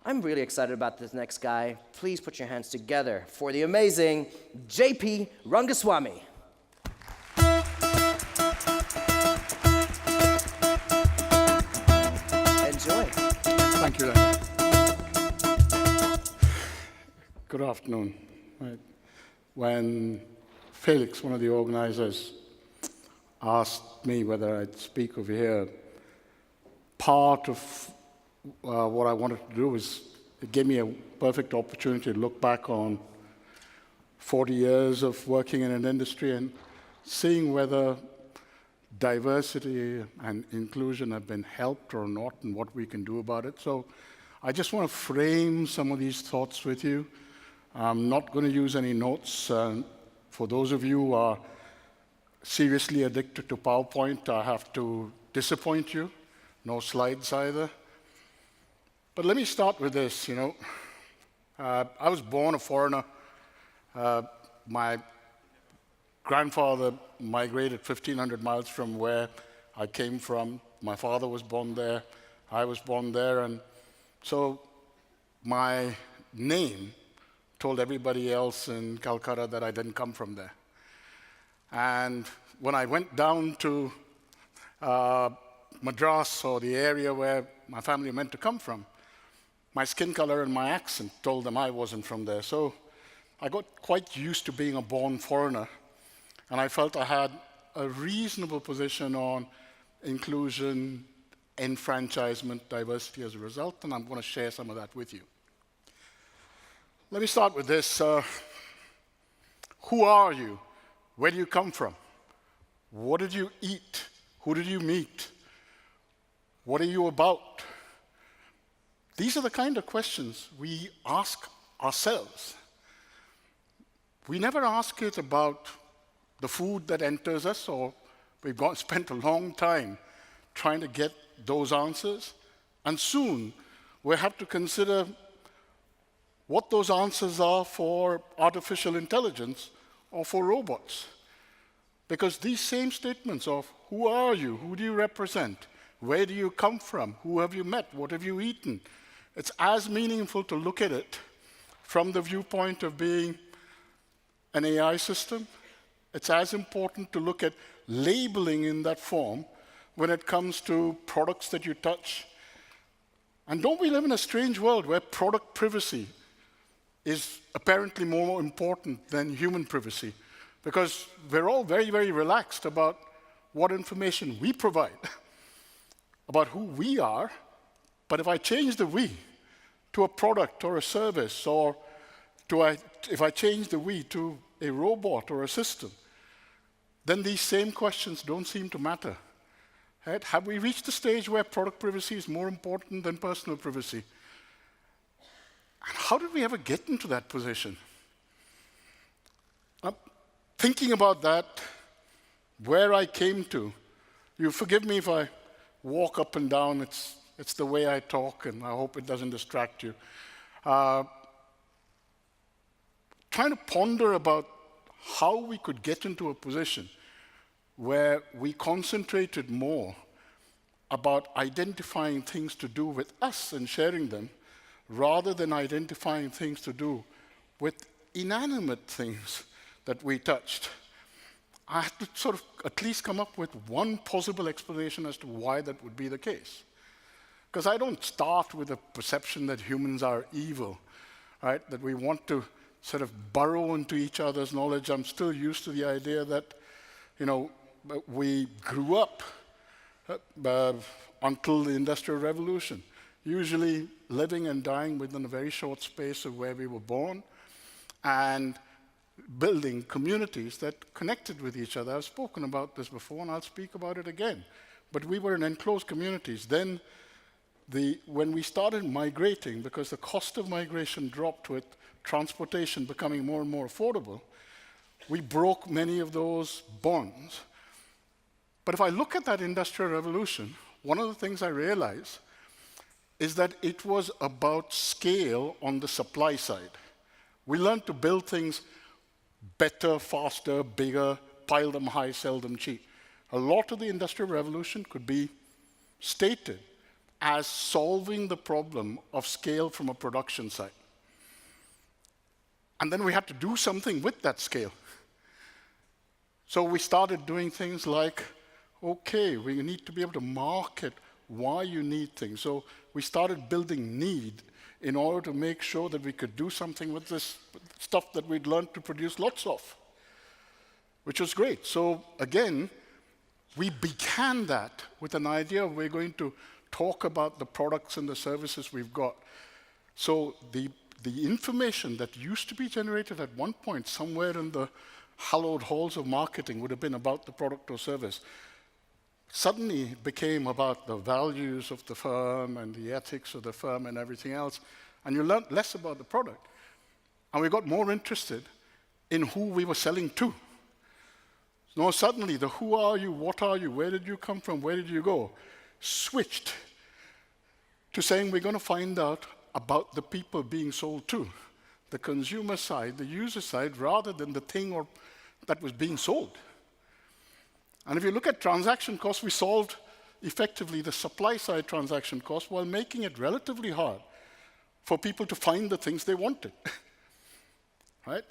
I'm really excited about this next guy. Please put your hands together for the amazing JP Rangaswami. Enjoy. Thank you, Randy. Good afternoon. When Felix, one of the organizers, asked me whether I'd speak over here, part of what I wanted to do was it gave me a perfect opportunity to look back on 40 years of working in an industry and seeing whether diversity and inclusion have been helped or not and what we can do about it. So I just want to frame some of these thoughts with you. I'm not going to use any notes. For those of you who are seriously addicted to PowerPoint, I have to disappoint you. No slides either. But let me start with this, I was born a foreigner. My grandfather migrated 1,500 miles from where I came from. My father was born there. I was born there. And so my name told everybody else in Calcutta that I didn't come from there. And when I went down to Madras, or the area where my family meant to come from, my skin color and my accent told them I wasn't from there. So I got quite used to being a born foreigner, and I felt I had a reasonable position on inclusion, enfranchisement, diversity as a result, and I'm going to share some of that with you. Let me start with this. Who are you? Where do you come from? What did you eat? Who did you meet? What are you about? These are the kind of questions we ask ourselves. We never ask it about the food that enters us, or we've spent a long time trying to get those answers, and soon we'll have to consider what those answers are for artificial intelligence or for robots. Because these same statements of who are you, who do you represent, where do you come from, who have you met, what have you eaten, it's as meaningful to look at it from the viewpoint of being an AI system. It's as important to look at labeling in that form when it comes to products that you touch. And don't we live in a strange world where product privacy is apparently more important than human privacy? Because we're all very, very relaxed about what information we provide, about who we are. But if I change the we to a product or a service, or if I change the we to a robot or a system, then these same questions don't seem to matter. Right? Have we reached the stage where product privacy is more important than personal privacy? And how did we ever get into that position? Thinking about that, where I came to, you forgive me if I walk up and down, it's the way I talk, and I hope it doesn't distract you. Trying to ponder about how we could get into a position where we concentrated more about identifying things to do with us and sharing them, rather than identifying things to do with inanimate things that we touched. I had to sort of at least come up with one possible explanation as to why that would be the case. Because I don't start with a perception that humans are evil, right? That we want to sort of burrow into each other's knowledge. I'm still used to the idea that, we grew up until the Industrial Revolution, usually living and dying within a very short space of where we were born, and building communities that connected with each other. I've spoken about this before, and I'll speak about it again. But we were in enclosed communities. Then, when we started migrating, because the cost of migration dropped with transportation becoming more and more affordable, we broke many of those bonds. But if I look at that Industrial Revolution, one of the things I realize is that it was about scale on the supply side. We learned to build things better, faster, bigger, pile them high, sell them cheap. A lot of the Industrial Revolution could be stated as solving the problem of scale from a production side. And then we had to do something with that scale. So we started doing things like, okay, we need to be able to market why you need things. So we started building need in order to make sure that we could do something with this stuff that we'd learned to produce lots of, which was great. So again, we began that with an idea of we're going to talk about the products and the services we've got. So the information that used to be generated at one point somewhere in the hallowed halls of marketing would have been about the product or service. Suddenly it became about the values of the firm and the ethics of the firm and everything else, and you learned less about the product. And we got more interested in who we were selling to. Now suddenly the who are you, what are you, where did you come from, where did you go, switched to saying we're going to find out about the people being sold to, the consumer side, the user side, rather than the thing that was being sold. And if you look at transaction costs, we solved effectively the supply side transaction costs while making it relatively hard for people to find the things they wanted. Right?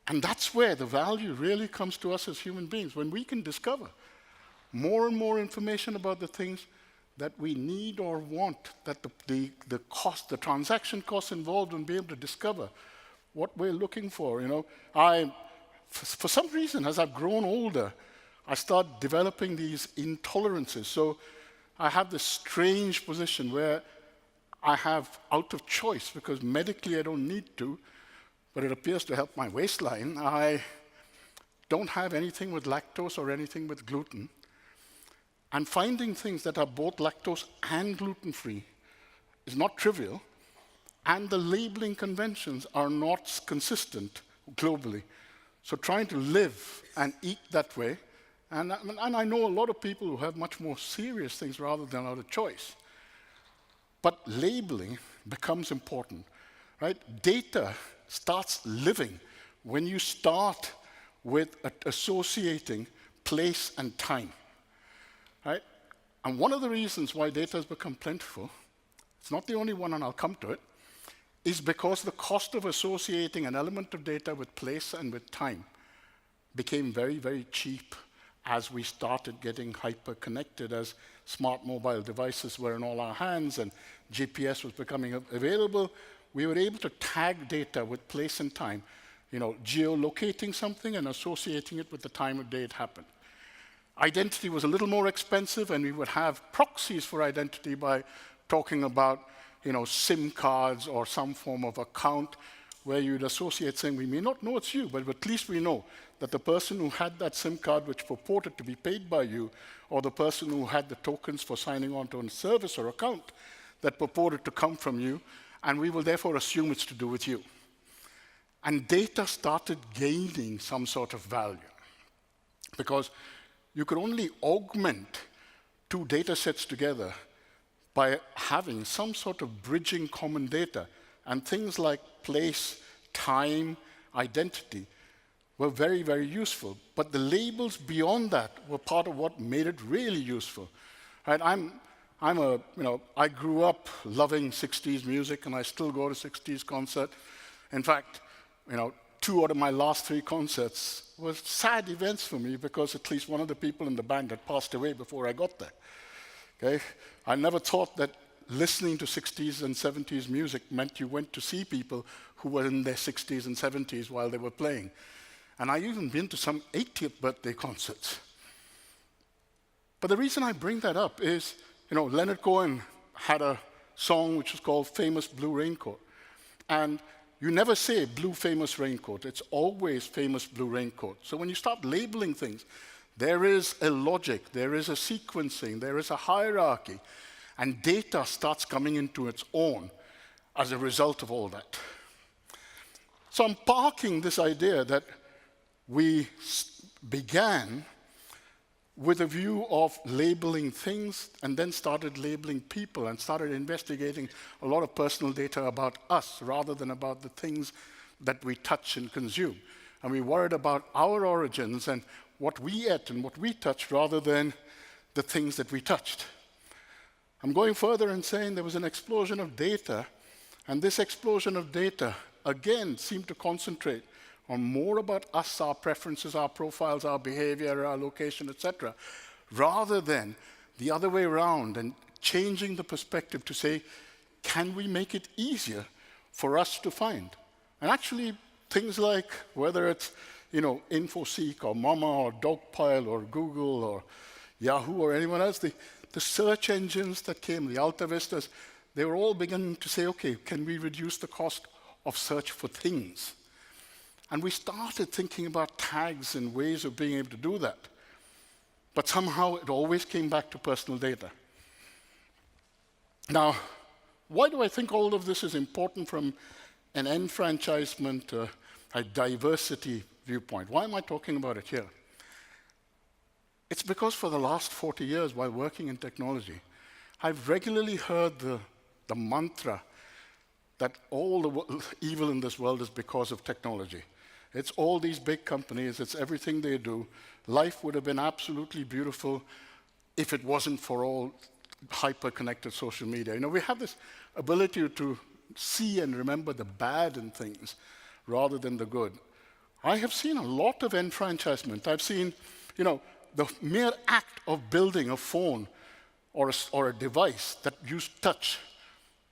And that's where the value really comes to us as human beings, when we can discover more and more information about the things that we need or want, that the cost, the transaction costs involved in being able to discover what we're looking for. You know, for some reason, as I've grown older, I start developing these intolerances. So I have this strange position where I have out of choice, because medically I don't need to, but it appears to help my waistline. I don't have anything with lactose or anything with gluten. And finding things that are both lactose and gluten-free is not trivial, and the labeling conventions are not consistent globally. So trying to live and eat that way, and I know a lot of people who have much more serious things rather than out of choice. But labeling becomes important, right? Data starts living when you start with associating place and time, right? And one of the reasons why data has become plentiful, it's not the only one, and I'll come to it, is because the cost of associating an element of data with place and with time became very, very cheap as we started getting hyper-connected, as smart mobile devices were in all our hands and GPS was becoming available. We were able to tag data with place and time, you know, geolocating something and associating it with the time of day it happened. Identity was a little more expensive, and we would have proxies for identity by talking about, you know, SIM cards or some form of account where you'd associate saying, we may not know it's you, but at least we know that the person who had that SIM card which purported to be paid by you, or the person who had the tokens for signing on to a service or account that purported to come from you, and we will therefore assume it's to do with you. And data started gaining some sort of value, because you could only augment two data sets together by having some sort of bridging common data. And things like place, time, identity were very, very useful. But the labels beyond that were part of what made it really useful. Right? I grew up loving 60s music, and I still go to 60s concert. In fact, you know, 2 out of my last 3 concerts were sad events for me, because at least one of the people in the band had passed away before I got there. Okay? I never thought that listening to 60s and 70s music meant you went to see people who were in their 60s and 70s while they were playing. And I even been to some 80th birthday concerts. But the reason I bring that up is, you know, Leonard Cohen had a song which was called Famous Blue Raincoat. And you never say blue famous raincoat, it's always famous blue raincoat. So when you start labeling things, there is a logic, there is a sequencing, there is a hierarchy, and data starts coming into its own as a result of all that. So I'm parking this idea that we began with a view of labeling things, and then started labeling people, and started investigating a lot of personal data about us rather than about the things that we touch and consume. And we worried about our origins and what we ate and what we touched rather than the things that we touched. I'm going further and saying there was an explosion of data, and this explosion of data, again, seemed to concentrate on more about us, our preferences, our profiles, our behavior, our location, etc., rather than the other way around and changing the perspective to say, can we make it easier for us to find? And actually, things like whether it's InfoSeek or Mama or Dogpile or Google or Yahoo or anyone else, the search engines that came, the Alta Vistas, they were all beginning to say, okay, can we reduce the cost of search for things? And we started thinking about tags and ways of being able to do that. But somehow it always came back to personal data. Now, why do I think all of this is important from an enfranchisement, a diversity viewpoint? Why am I talking about it here? It's because for the last 40 years, while working in technology, I've regularly heard the mantra that all the evil in this world is because of technology. It's all these big companies, it's everything they do. Life would have been absolutely beautiful if it wasn't for all hyper-connected social media. We have this ability to see and remember the bad in things rather than the good. I have seen a lot of enfranchisement. I've seen, the mere act of building a phone or a device that used touch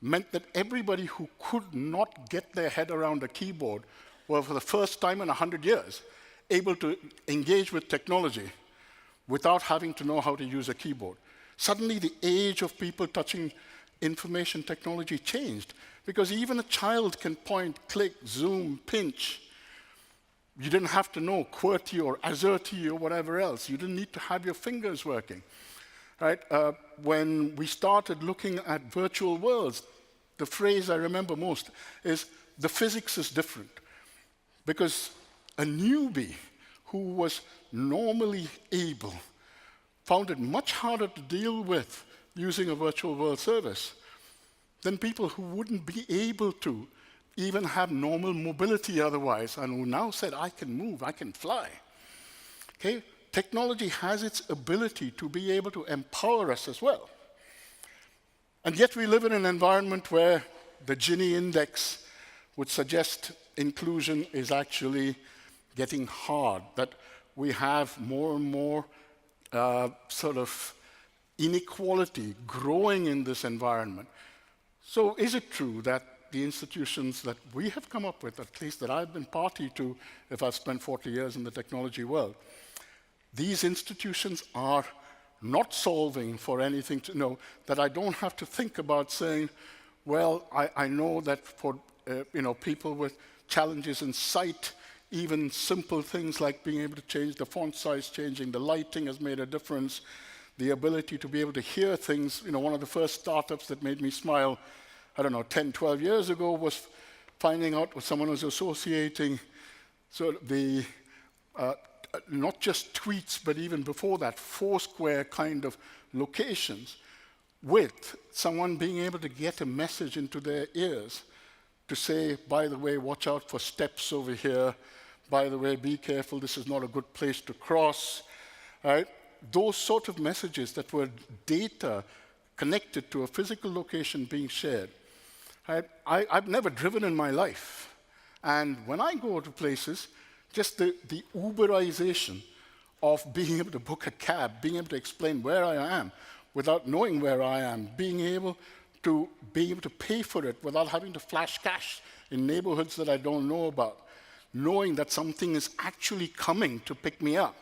meant that everybody who could not get their head around a keyboard were, for the first time in 100 years, able to engage with technology without having to know how to use a keyboard. Suddenly, the age of people touching information technology changed, because even a child can point, click, zoom, pinch. You didn't have to know QWERTY or AZERTY or whatever else. You didn't need to have your fingers working. Right? When we started looking at virtual worlds, the phrase I remember most is, the physics is different. Because a newbie who was normally able found it much harder to deal with using a virtual world service than people who wouldn't be able to even have normal mobility otherwise, and who now said, I can move, I can fly. Okay? Technology has its ability to be able to empower us as well. And yet we live in an environment where the Gini index would suggest inclusion is actually getting hard, that we have more and more sort of inequality growing in this environment. So is it true that the institutions that we have come up with, at least that I've been party to if I've spent 40 years in the technology world, these institutions are not solving for anything that I don't have to think about saying, well, I know that for people with challenges in sight, even simple things like being able to change the font size, changing the lighting has made a difference, the ability to be able to hear things. One of the first startups that made me smile, 10, 12 years ago, was finding out what someone was associating the not just tweets, but even before that, Foursquare kind of locations, with someone being able to get a message into their ears to say, by the way, watch out for steps over here. By the way, be careful, this is not a good place to cross. Right? Those sort of messages that were data connected to a physical location being shared. I've never driven in my life. And when I go to places, just the Uberization of being able to book a cab, being able to explain where I am without knowing where I am, being able to pay for it without having to flash cash in neighborhoods that I don't know about, knowing that something is actually coming to pick me up.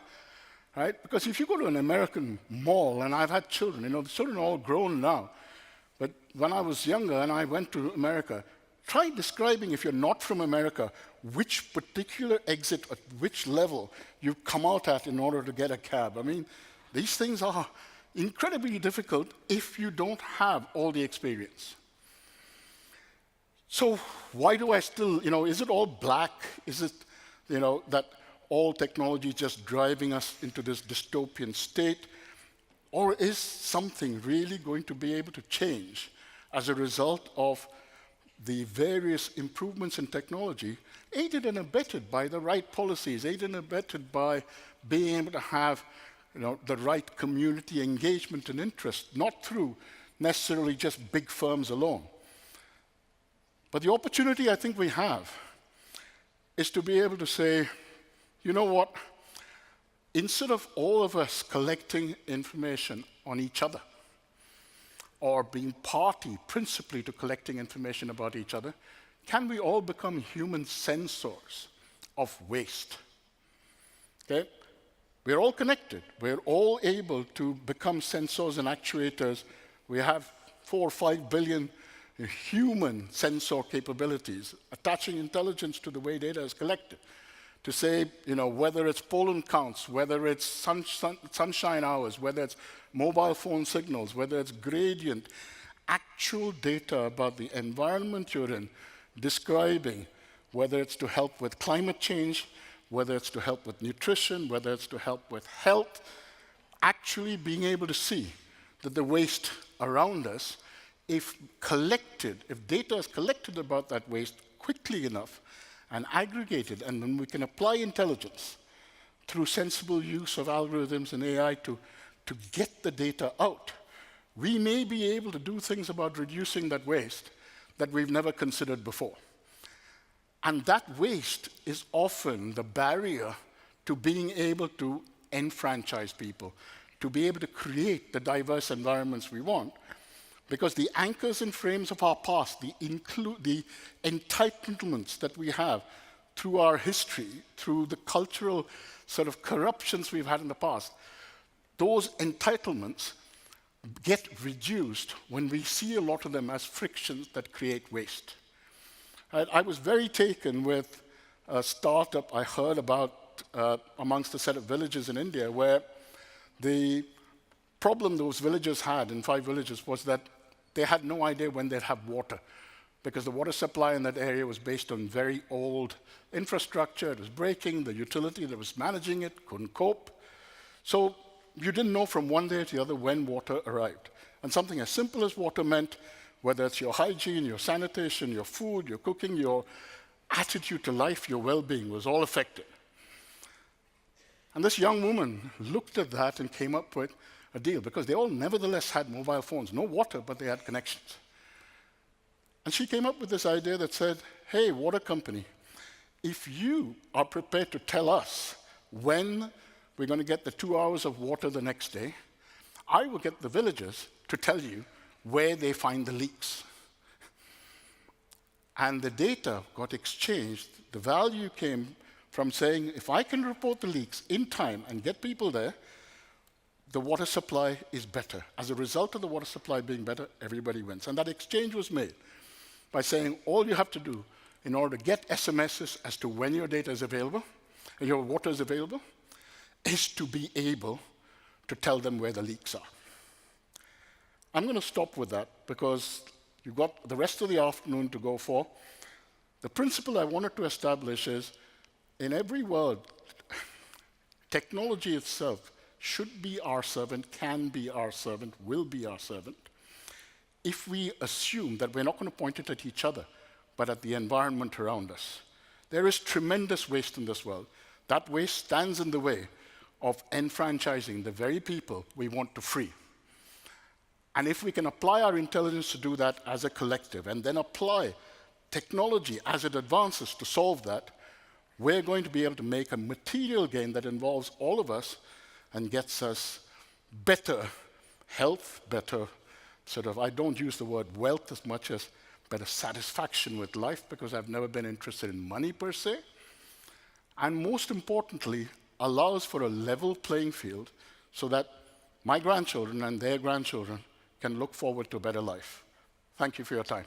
Right? Because if you go to an American mall, and I've had children, the children are all grown now, but when I was younger and I went to America, try describing, if you're not from America, which particular exit at which level you come out at in order to get a cab. I mean, these things are incredibly difficult if you don't have all the experience. So why do I still, is it all black? Is it, that all technology is just driving us into this dystopian state? Or is something really going to be able to change as a result of the various improvements in technology, aided and abetted by the right policies, aided and abetted by being able to have the right community engagement and interest, not through necessarily just big firms alone. But the opportunity I think we have is to be able to say, you know what, instead of all of us collecting information on each other, or being party principally to collecting information about each other, can we all become human sensors of waste? Okay? We're all connected. We're all able to become sensors and actuators. We have 4 or 5 billion human sensor capabilities, attaching intelligence to the way data is collected. To say, whether it's pollen counts, whether it's sunshine hours, whether it's mobile phone signals, whether it's gradient, actual data about the environment you're in, describing whether it's to help with climate change, whether it's to help with nutrition, whether it's to help with health, actually being able to see that the waste around us, if data is collected about that waste quickly enough and aggregated, and then we can apply intelligence through sensible use of algorithms and AI to get the data out, we may be able to do things about reducing that waste that we've never considered before. And that waste is often the barrier to being able to enfranchise people, to be able to create the diverse environments we want. Because the anchors and frames of our past, the entitlements that we have through our history, through the cultural sort of corruptions we've had in the past, those entitlements get reduced when we see a lot of them as frictions that create waste. I was very taken with a startup I heard about amongst a set of villages in India, where the problem those villagers had in 5 villages was that they had no idea when they'd have water, because the water supply in that area was based on very old infrastructure. It was breaking. The utility that was managing it couldn't cope. So you didn't know from one day to the other when water arrived. And something as simple as water meant, whether it's your hygiene, your sanitation, your food, your cooking, your attitude to life, your well-being was all affected. And this young woman looked at that and came up with a deal, because they all nevertheless had mobile phones. No water, but they had connections. And she came up with this idea that said, hey, water company, if you are prepared to tell us when we're going to get the 2 hours of water the next day, I will get the villagers to tell you where they find the leaks. And the data got exchanged. The value came from saying, if I can report the leaks in time and get people there, the water supply is better. As a result of the water supply being better, everybody wins. And that exchange was made by saying, all you have to do in order to get SMSs as to when your data is available, and your water is available, is to be able to tell them where the leaks are. I'm going to stop with that, because you've got the rest of the afternoon to go for. The principle I wanted to establish is, in every world, technology itself should be our servant, can be our servant, will be our servant, if we assume that we're not going to point it at each other, but at the environment around us. There is tremendous waste in this world. That waste stands in the way of enfranchising the very people we want to free. And if we can apply our intelligence to do that as a collective, and then apply technology as it advances to solve that, we're going to be able to make a material gain that involves all of us and gets us better health, better I don't use the word wealth as much as better satisfaction with life, because I've never been interested in money per se. And most importantly, allows for a level playing field so that my grandchildren and their grandchildren can look forward to a better life. Thank you for your time.